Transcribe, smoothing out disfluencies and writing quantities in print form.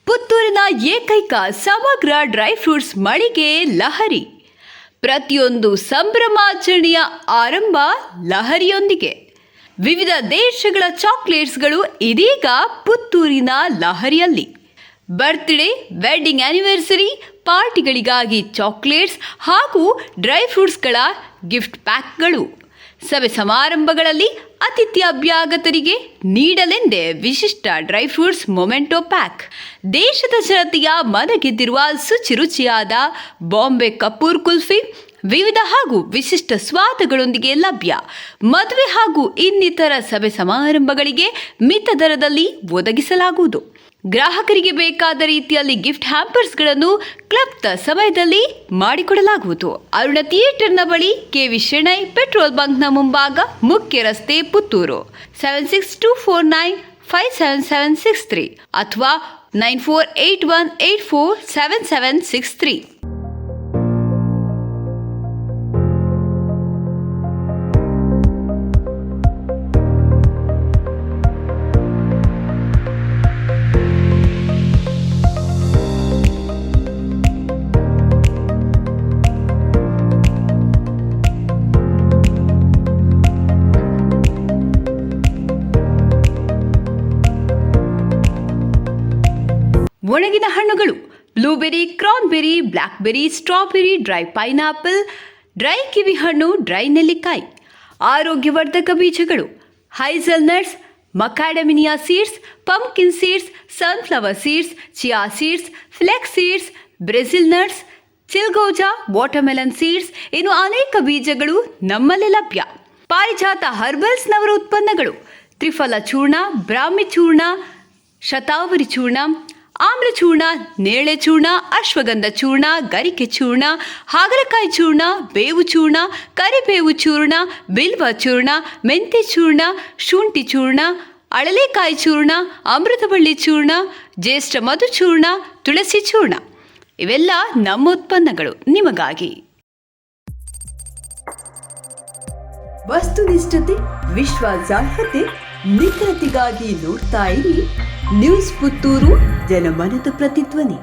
ಪುತ್ತೂರಿನ ಏಕೈಕ ಸಮಗ್ರ ಡ್ರೈ ಫ್ರೂಟ್ಸ್ ಮಳಿಗೆ ಲಹರಿ. ಪ್ರತಿಯೊಂದು ಸಂಭ್ರಮಾಚರಣೆಯ ಆರಂಭ ಲಹರಿಯೊಂದಿಗೆ. ವಿವಿಧ ದೇಶಗಳ ಚಾಕ್ಲೇಟ್ಸ್ಗಳು ಇದೀಗ ಪುತ್ತೂರಿನ ಲಹರಿಯಲ್ಲಿ. ಬರ್ತ್ಡೇ, ವೆಡ್ಡಿಂಗ್ ಆನಿವರ್ಸರಿ ಪಾರ್ಟಿಗಳಿಗಾಗಿ ಚಾಕ್ಲೇಟ್ಸ್ ಹಾಗೂ ಡ್ರೈ ಫ್ರೂಟ್ಸ್ಗಳ ಗಿಫ್ಟ್ ಪ್ಯಾಕ್ಗಳು. ಸಭೆ ಸಮಾರಂಭಗಳಲ್ಲಿ ಆತಿಥ್ಯ ಅಭ್ಯಾಗತರಿಗೆ ನೀಡಲೆಂದೇ ವಿಶಿಷ್ಟ ಡ್ರೈ ಫ್ರೂಟ್ಸ್ ಮೊಮೆಂಟೋ ಪ್ಯಾಕ್. ದೇಶದ ಜನತೆಯ ಮನ ಗೆದ್ದಿರುವ ಶುಚಿರುಚಿಯಾದ ಬಾಂಬೆ ಕಪೂರ್ ಕುಲ್ಫಿ ವಿವಿಧ ಹಾಗೂ ವಿಶಿಷ್ಟ ಸ್ವಾದಗಳೊಂದಿಗೆ ಲಭ್ಯ. ಮದುವೆ ಹಾಗೂ ಇನ್ನಿತರ ಸಭೆ ಸಮಾರಂಭಗಳಿಗೆ ಮಿತ ದರದಲ್ಲಿ ಒದಗಿಸಲಾಗುವುದು. ಗ್ರಾಹಕರಿಗೆ ಬೇಕಾದ ರೀತಿಯಲ್ಲಿ ಗಿಫ್ಟ್ ಹ್ಯಾಂಪರ್ಸ್ಗಳನ್ನು ಕ್ಲಬ್ನ ಸಮಯದಲ್ಲಿ ಮಾಡಿಕೊಡಲಾಗುವುದು. ಅರುಣ ಥಿಯೇಟರ್ನ ಬಳಿ ಕೆವಿ ಶೆಣೈ ಪೆಟ್ರೋಲ್ ಬಂಕ್ನ ಮುಂಭಾಗ, ಮುಖ್ಯ ರಸ್ತೆ, ಪುತ್ತೂರು. 7624957763 ಅಥವಾ 9481847763. ಒಣಗಿನ ಹಣ್ಣುಗಳು: blueberry, cranberry, blackberry, strawberry, dry pineapple, dry kiwi ಹಣ್ಣು, ಡ್ರೈ ನೆಲ್ಲಿಕಾಯಿ. ಆರೋಗ್ಯವರ್ಧಕ ಬೀಜಗಳು: hazel nuts, macadamia seeds, pumpkin seeds, sunflower seeds, chia seeds, flax seeds, Brazil nuts, chilgoza, watermelon seeds. ಇನ್ನು ಅನೇಕ ಬೀಜಗಳು ನಮ್ಮಲ್ಲಿ ಲಭ್ಯ. ಪಾರಿಜಾತ ಹರ್ಬಲ್ಸ್ನವರ ಉತ್ಪನ್ನಗಳು: ತ್ರಿಫಲ ಚೂರ್ಣ, ಬ್ರಾಹ್ಮಿ ಚೂರ್ಣ, ಶತಾವರಿ ಚೂರ್ಣ, ಆಮ್ಲ ಚೂರ್ಣ, ನೇರಳೆ ಚೂರ್ಣ, ಅಶ್ವಗಂಧ ಚೂರ್ಣ, ಗರಿಕೆ ಚೂರ್ಣ, ಹಾಗಲಕಾಯಿ ಚೂರ್ಣ, ಬೇವು ಚೂರ್ಣ, ಕರಿಬೇವು ಚೂರ್ಣ, ಬಿಲ್ವ ಚೂರ್ಣ, ಮೆಂತೆ ಚೂರ್ಣ, ಶುಂಠಿ ಚೂರ್ಣ, ಅಳಲೆಕಾಯಿ ಚೂರ್ಣ, ಅಮೃತಬಳ್ಳಿ ಚೂರ್ಣ, ಜ್ಯೇಷ್ಠ ಮಧು ಚೂರ್ಣ, ತುಳಸಿ ಚೂರ್ಣ. ಇವೆಲ್ಲ ನಮ್ಮ ಉತ್ಪನ್ನಗಳು ನಿಮಗಾಗಿ. ವಸ್ತುನಿಷ್ಠತೆ, ವಿಶ್ವಾಸಾರ್ಹತೆ, ನಿಖರತೆಗಾಗಿ ನೋಡ್ತಾ ಇರಿ ನ್ಯೂಸ್ ಪುತ್ತೂರು, ಜನಮನದ ಪ್ರತಿಧ್ವನಿ.